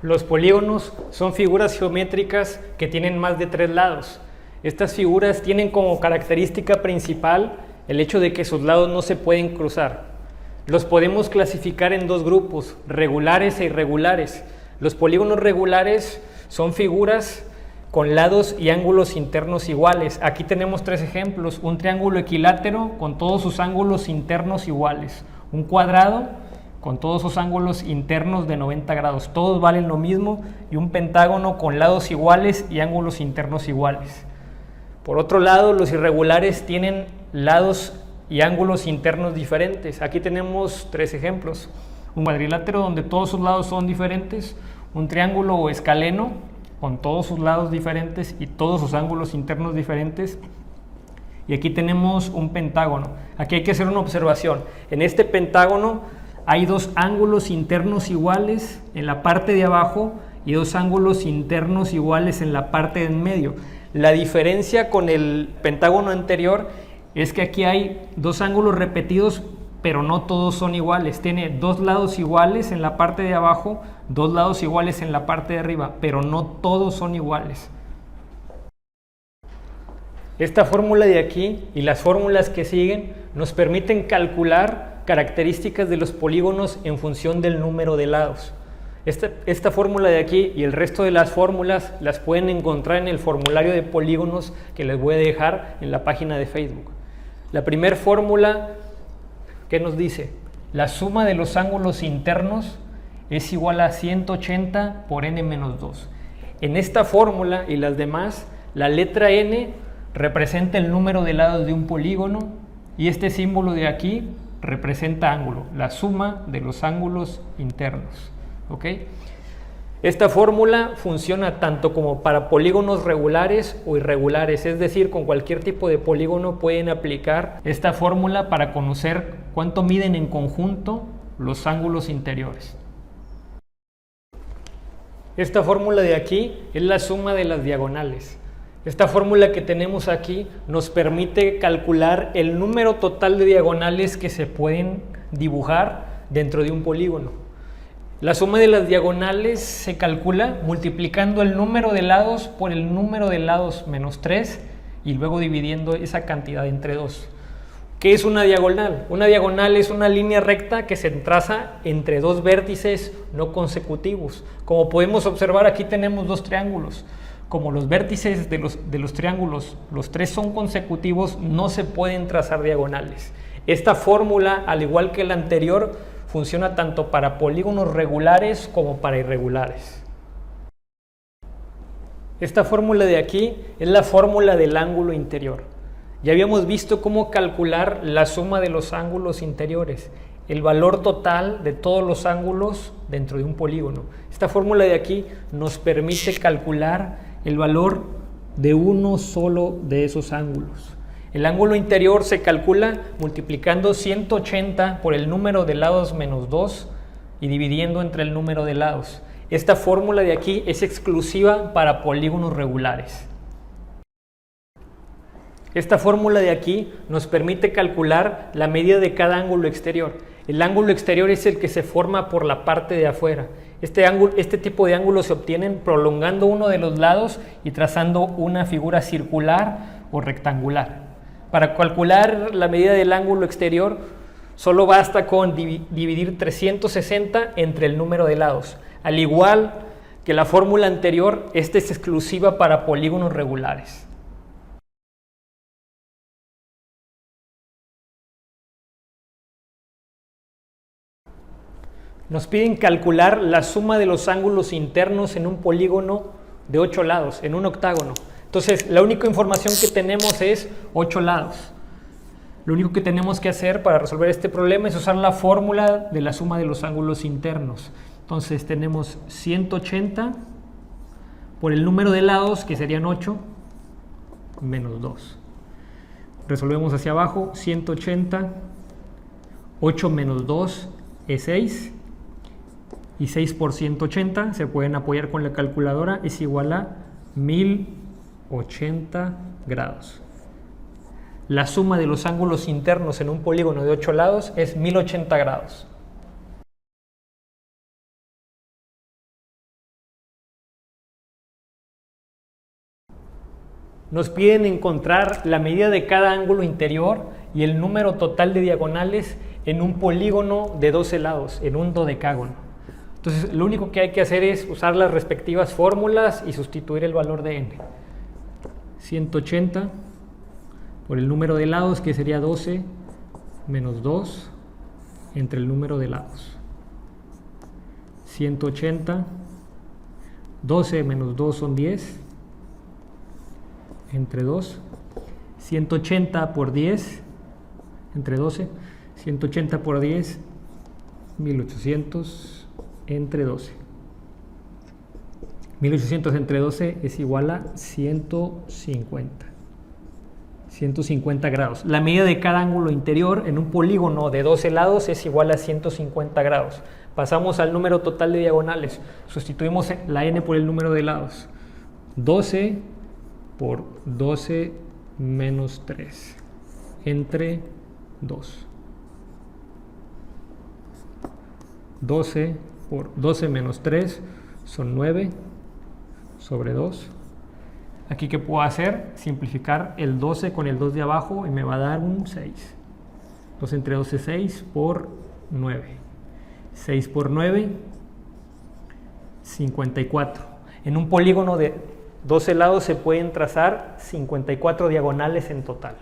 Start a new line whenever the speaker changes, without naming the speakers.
Los polígonos son figuras geométricas que tienen más de 3 lados. Estas figuras tienen como característica principal el hecho de que sus lados no se pueden cruzar. Los podemos clasificar en dos grupos, regulares e irregulares. Los polígonos regulares son figuras con lados y ángulos internos iguales. Aquí tenemos 3 ejemplos: un triángulo equilátero con todos sus ángulos internos iguales, un cuadrado con todos sus ángulos internos de 90 grados, todos valen lo mismo, y un pentágono con lados iguales y ángulos internos iguales. Por otro lado, los irregulares tienen lados y ángulos internos diferentes. Aquí tenemos 3 ejemplos: un cuadrilátero donde todos sus lados son diferentes, un triángulo o escaleno con todos sus lados diferentes y todos sus ángulos internos diferentes, y aquí tenemos un pentágono. Aquí hay que hacer una observación: en este pentágono hay 2 ángulos internos iguales en la parte de abajo y 2 ángulos internos iguales en la parte de en medio. La diferencia con el pentágono anterior es que aquí hay 2 ángulos repetidos, pero no todos son iguales. Tiene 2 lados iguales en la parte de abajo, 2 lados iguales en la parte de arriba, pero no todos son iguales. Esta fórmula de aquí y las fórmulas que siguen nos permiten calcular características de los polígonos en función del número de lados. Esta fórmula de aquí y el resto de las fórmulas las pueden encontrar en el formulario de polígonos que les voy a dejar en la página de Facebook. La primera fórmula, ¿qué nos dice? La suma de los ángulos internos es igual a 180 por n menos 2. En esta fórmula y las demás, la letra n representa el número de lados de un polígono y este símbolo de aquí representa ángulo, la suma de los ángulos internos. ¿Ok? Esta fórmula funciona tanto como para polígonos regulares o irregulares, es decir, con cualquier tipo de polígono pueden aplicar esta fórmula para conocer cuánto miden en conjunto los ángulos interiores. Esta fórmula de aquí es la suma de las diagonales. Esta fórmula que tenemos aquí nos permite calcular el número total de diagonales que se pueden dibujar dentro de un polígono. La suma de las diagonales se calcula multiplicando el número de lados por el número de lados menos 3 y luego dividiendo esa cantidad entre 2. ¿Qué es una diagonal? Una diagonal es una línea recta que se traza entre 2 vértices no consecutivos. Como podemos observar, aquí tenemos 2 triángulos. Como los vértices de los triángulos, los 3 son consecutivos, no se pueden trazar diagonales. Esta fórmula, al igual que la anterior, funciona tanto para polígonos regulares como para irregulares. Esta fórmula de aquí es la fórmula del ángulo interior. Ya habíamos visto cómo calcular la suma de los ángulos interiores, el valor total de todos los ángulos dentro de un polígono. Esta fórmula de aquí nos permite calcular el valor de uno solo de esos ángulos. El ángulo interior se calcula multiplicando 180 por el número de lados menos 2 y dividiendo entre el número de lados. Esta fórmula de aquí es exclusiva para polígonos regulares. Esta fórmula de aquí nos permite calcular la medida de cada ángulo exterior. El ángulo exterior es el que se forma por la parte de afuera. Este tipo de ángulos se obtienen prolongando uno de los lados y trazando una figura circular o rectangular. Para calcular la medida del ángulo exterior, solo basta con dividir 360 entre el número de lados. Al igual que la fórmula anterior, esta es exclusiva para polígonos regulares. Nos piden calcular la suma de los ángulos internos en un polígono de 8 lados, en un octágono. Entonces, la única información que tenemos es 8 lados. Lo único que tenemos que hacer para resolver este problema es usar la fórmula de la suma de los ángulos internos. Entonces, tenemos 180 por el número de lados, que serían 8, menos 2. Resolvemos hacia abajo, 180, 8 menos 2 es 6. Y 6 por 180, se pueden apoyar con la calculadora, es igual a 1080 grados. La suma de los ángulos internos en un polígono de 8 lados es 1080 grados. Nos piden encontrar la medida de cada ángulo interior y el número total de diagonales en un polígono de 12 lados, en un dodecágono. Entonces, lo único que hay que hacer es usar las respectivas fórmulas y sustituir el valor de n. 180 por el número de lados, que sería 12 menos 2 entre el número de lados. 180, 12 menos 2 son 10, entre 2. 180 por 10, entre 12. 180 por 10, 1800 entre 12. 1800 entre 12 es igual a 150. 150 grados. La medida de cada ángulo interior en un polígono de 12 lados es igual a 150 grados. Pasamos al número total de diagonales. Sustituimos la n por el número de lados. 12 por 12 menos 3 entre 2. 12 por 12 menos 3 son 9 sobre 2. Aquí, ¿qué puedo hacer? Simplificar el 12 con el 2 de abajo y me va a dar un 6. 2 entre 12, 6 por 9. 6 por 9, 54. En un polígono de 12 lados se pueden trazar 54 diagonales en total.